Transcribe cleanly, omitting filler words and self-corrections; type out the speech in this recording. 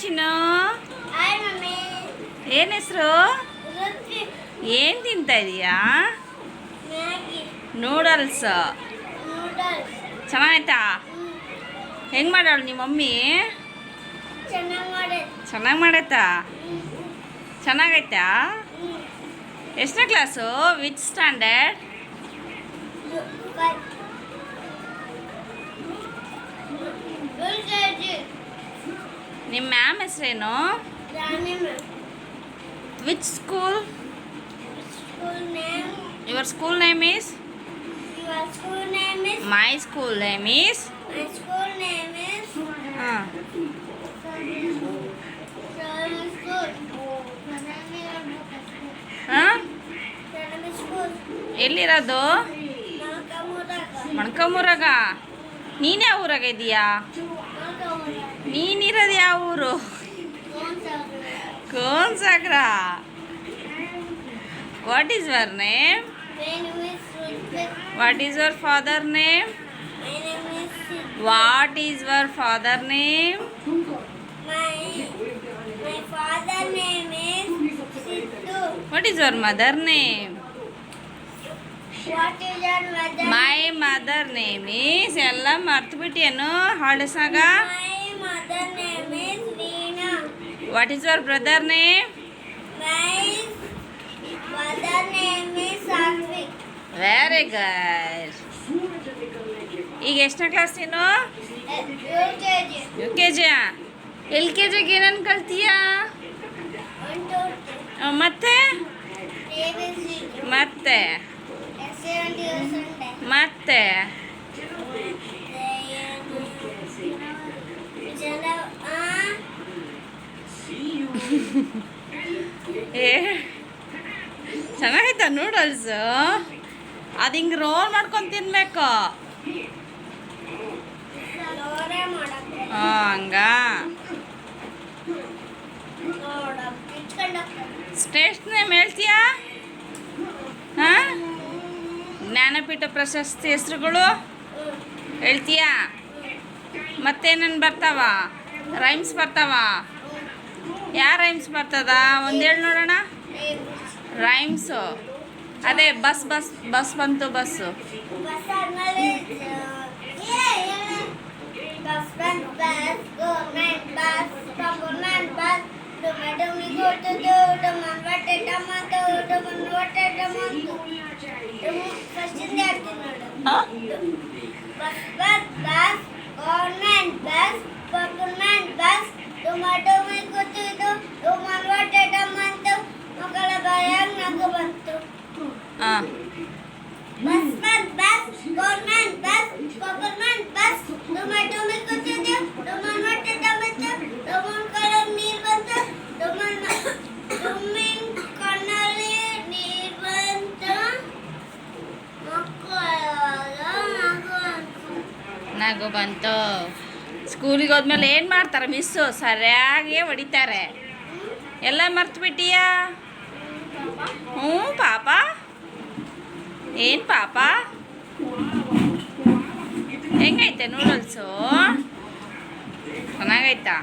ಚಿನ್ನು ಏನು ಹೆಸರು? ಏನು ತಿಂತಾ ಇದೀಯಾ? ನೂಡಲ್ಸ್. ಚೆನ್ನಾಗಾಯ್ತಾ? ಹೆಂಗೆ ಮಾಡೋಳು ನಿಮ್ಮ ಮಮ್ಮಿ? ಚೆನ್ನಾಗಿ ಮಾಡೈತಾ? ಚೆನ್ನಾಗೈತಾ? ಎಷ್ಟನೇ ಕ್ಲಾಸು? Which standard? ನಿಮ್ಮ ಮ್ಯಾಮ್ ಹೆಸರೇನು? Which school? Your school name is? My school name is? ಹಾಂ. ಹಾಂ, ಎಲ್ಲಿರೋದು? ಮೊಣಕಮೂರಾಗ. ನೀನು ಯಾವ ಊರಾಗ ಇದೀಯಾ? ನೀನಿರೋದು ಯಾವ ಊರು? ಕೋನ್ಸಾಗ್ರ. What is your name? What is your father name? What is your father name? What is your mother name? My mother name is ಎಲ್ಲ ಮರ್ತು ಬಿಟ್ಟಿಯೇನು ಹಾಲಿಡೇಸ್ನಾಗ? What is your brother name? Very good. ಈಗ ಎಷ್ಟನೇ ಕ್ಲಾಸ್ ನೀನು? UKG. LKG ಏನೇನು ಕಲ್ತೀಯಾ? ಮತ್ತೆ ಮತ್ತೆ ಮತ್ತೆ ಚೆನ್ನಾಗೈತಾ noodles? ಅದು ಹಿಂಗೆ ರೋಲ್ ಮಾಡ್ಕೊಂಡು ತಿನ್ಬೇಕು. ಹಂಗ ಸ್ಟೇಟ್ ನೇಮ್ ಹೇಳ್ತೀಯಾ? ಹಾಂ, ಜ್ಞಾನಪೀಠ ಪ್ರಶಸ್ತಿ ಹೆಸರುಗಳು ಹೇಳ್ತೀಯಾ? ಮತ್ತೇನೇನು ಬರ್ತಾವ? ರೈಮ್ಸ್ ಬರ್ತಾವ? ಯಾವ ರೈಮ್ಸ್ ಬರ್ತದ? ಒಂದು ಹೇಳಿ ನೋಡೋಣ. ರೈಮ್ಸು ಅದೇ ಬಸ್ ಬಸ್ ಬಸ್ ಬಂತು. ಬಸ್ಸು ನಗು ಬಂತು. ಸ್ಕೂಲಿಗೆ ಹೋದ್ಮೇಲೆ ಏನು ಮಾಡ್ತಾರೆ ಮಿಸ್ಸು? ಸರಿಯಾಗಿ ಹೊಡಿತಾರೆ. ಎಲ್ಲ ಮರ್ತು ಬಿಟ್ಟಿಯಾ? ಹ್ಞೂ ಪಾಪ. ಏನು ಪಾಪ? ಹೆಂಗೈತೆ ನೂಡಲ್ಸು? ಚೆನ್ನಾಗೈತಾ?